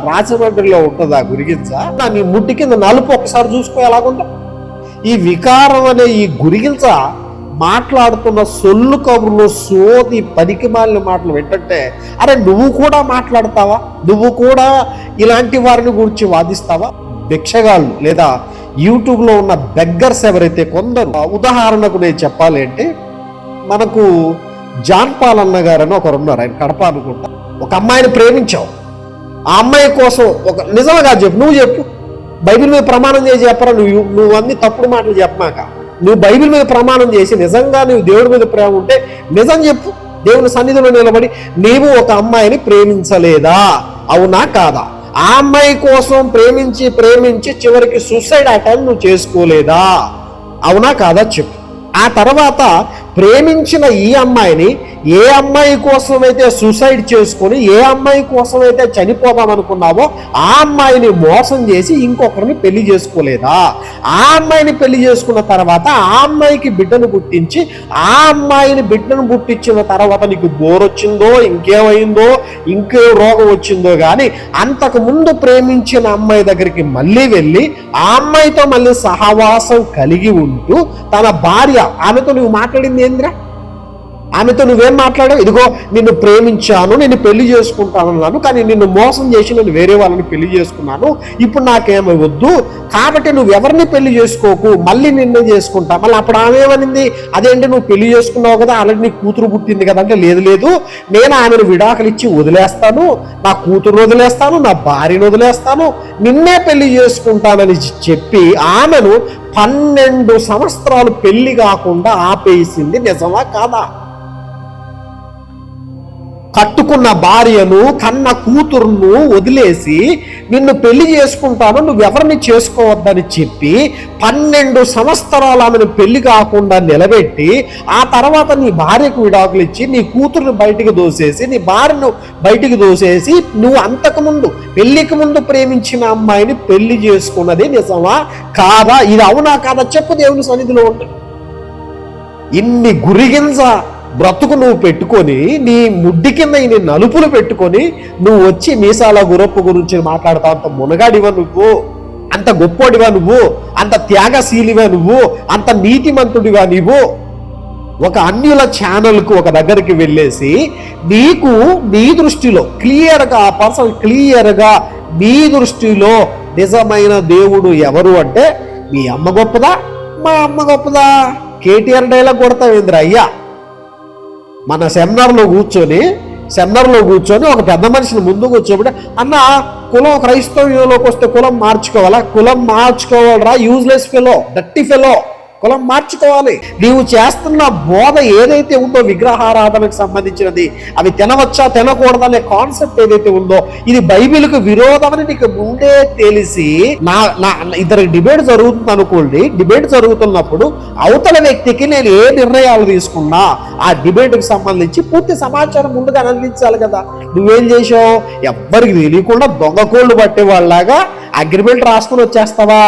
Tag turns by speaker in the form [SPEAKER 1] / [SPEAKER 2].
[SPEAKER 1] రాజమండ్రిలో ఉంటుంది ఆ గురిగింజ. నీ ముట్టి కింద నలుపు ఒకసారి చూసుకో ఎలాగుంటా. ఈ వికారం అనే ఈ గురిగింజ మాట్లాడుతున్న సొల్లు కబుర్లు, సోది పనికి మాలిన మాటలు వింటుంటే, అరే నువ్వు కూడా మాట్లాడతావా? నువ్వు కూడా ఇలాంటి వారిని గురించి వాదిస్తావా? భిక్షగాళ్ళు లేదా యూట్యూబ్లో ఉన్న బెగ్గర్స్ ఎవరైతే కొందరు, ఉదాహరణకు నేను చెప్పాలి అంటే, మనకు జాన్ పాల్ అన్న గారు అని ఒకరు ఉన్నారు, ఆయన కడప అనుకుంటా. ఒక అమ్మాయిని ప్రేమించావు, ఆ అమ్మాయి కోసం ఒక నిజంగా చెప్పు, నువ్వు చెప్పు, బైబిల్ మీద ప్రమాణం చేసి చెప్పరా? నువ్వు అన్ని తప్పుడు మాటలు చెప్పమాక. నువ్వు బైబిల్ మీద ప్రమాణం చేసి నిజంగా నువ్వు దేవుడి మీద ప్రేమ ఉంటే నిజం చెప్పు. దేవుని సన్నిధిలో నిలబడి నీవు ఒక అమ్మాయిని ప్రేమించలేదా? అవునా కాదా? ఆ అమ్మాయి కోసం ప్రేమించి చివరికి సూసైడ్ అటెంప్ట్ నువ్వు చేసుకోలేదా? అవునా కాదా చెప్పు. ఆ తర్వాత ప్రేమించిన ఈ అమ్మాయిని ఏ అమ్మాయి కోసమైతే సూసైడ్ చేసుకొని, ఏ అమ్మాయి కోసమైతే చనిపోదాం అనుకున్నావో ఆ అమ్మాయిని మోసం చేసి ఇంకొకరిని పెళ్లి చేసుకోలేదా? ఆ అమ్మాయిని పెళ్లి చేసుకున్న తర్వాత ఆ అమ్మాయికి బిడ్డను పుట్టించి, ఆ అమ్మాయిని బిడ్డను పుట్టించిన తర్వాత నీకు బోర్ వచ్చిందో, ఇంకేమైందో, ఇంకే రోగం వచ్చిందో కానీ అంతకు ముందు ప్రేమించిన అమ్మాయి దగ్గరికి మళ్ళీ వెళ్ళి ఆ అమ్మాయితో మళ్ళీ సహవాసం కలిగి ఉంటూ తన భార్య, ఆమెతో నువ్వు మాట్లాడింది ఏందిరా? ఆమెతో నువ్వేం మాట్లాడావు? ఇదిగో నిన్ను ప్రేమించాను, నిన్ను పెళ్లి చేసుకుంటాను అన్నాను, కానీ నిన్ను మోసం చేసి నేను వేరే వాళ్ళని పెళ్లి చేసుకున్నాను, ఇప్పుడు నాకేమీ వద్దు, కాబట్టి నువ్వు ఎవరిని పెళ్లి చేసుకోకు, మళ్ళీ నిన్నే చేసుకుంటా. మళ్ళీ అప్పుడు ఆమె ఏమనింది? అదేంటి నువ్వు పెళ్లి చేసుకున్నావు కదా, ఆల్రెడీ నీ కూతురు పుట్టింది కదా అంటే, లేదు నేను ఆమెను విడాకులు ఇచ్చి వదిలేస్తాను, నా కూతురు వదిలేస్తాను, నా భార్యను వదిలేస్తాను, నిన్నే పెళ్లి చేసుకుంటానని చెప్పి ఆమెను 12 సంవత్సరాలు పెళ్లి కాకుండా ఆపేసింది. నిజమా కాదా? కట్టుకున్న భార్యను, కన్న కూతురును వదిలేసి నిన్ను పెళ్లి చేసుకుంటాను, నువ్వెవరిని చేసుకోవద్దని చెప్పి 12 సంవత్సరాలు ఆమెను పెళ్లి కాకుండా నిలబెట్టి, ఆ తర్వాత నీ భార్యకు విడాకులు ఇచ్చి నీ కూతురుని బయటికి దోసేసి, నీ భార్యను బయటికి దోసేసి, నువ్వు అంతకుముందు పెళ్లికి ముందు ప్రేమించిన అమ్మాయిని పెళ్లి చేసుకున్నది నిజమా కాదా? ఇది అవునా కాదా చెప్పు. దేవుని సన్నిధిలో ఉండు. ఇన్ని గురిగింజ బ్రతుకు నువ్వు పెట్టుకొని, నీ ముడ్డి కింద ఇన్ని నలుపులు పెట్టుకొని నువ్వు వచ్చి మీసాల గురప్పు గురించి మాట్లాడతావు. అంత మునగాడివా నువ్వు? అంత గొప్పోడివా నువ్వు? అంత త్యాగశీలివా నువ్వు? అంత నీతిమంతుడివా నువ్వు? ఒక అన్యుల ఛానల్కు ఒక దగ్గరికి వెళ్ళేసి నీకు నీ దృష్టిలో క్లియర్గా, ఆ పర్సన్ క్లియర్గా నీ దృష్టిలో నిజమైన దేవుడు ఎవరు అంటే, మీ అమ్మ గొప్పదా, మా అమ్మ గొప్పదా? కేటీఆర్ డైలాగ్ కొడతావేంద్ర అయ్యా? మన సెమినార్లో కూర్చొని ఒక పెద్ద మనిషిని ముందు కూర్చోబెట్టి, అన్న కులం క్రైస్తవ్యంలోకి వస్తే కులం మార్చుకోవాలా? కులం మార్చుకోవాలరా యూజ్లెస్ ఫెలో, డర్టీ ఫెలో, కులం మార్చుకోవాలి. నీవు చేస్తున్న బోధ ఏదైతే ఉందో విగ్రహారాధనకు సంబంధించినది, అవి తినవచ్చా తినకూడదనే కాన్సెప్ట్ ఏదైతే ఉందో, ఇది బైబిల్కు విరోధమని నీకు ముందే తెలిసి ఇద్దరికి డిబేట్ జరుగుతుంది అనుకోండి. డిబేట్ జరుగుతున్నప్పుడు అవతల వ్యక్తికి నేను ఏ నిర్ణయాలు తీసుకున్నా ఆ డిబేట్కి సంబంధించి పూర్తి సమాచారం ముందుగా అందించాలి కదా. నువ్వేం చేసావు? ఎవ్వరికి తెలియకుండా దొంగకోళ్ళు పట్టే వాళ్ళలాగా అగ్రిమెంట్ రాసుకుని వచ్చేస్తావా?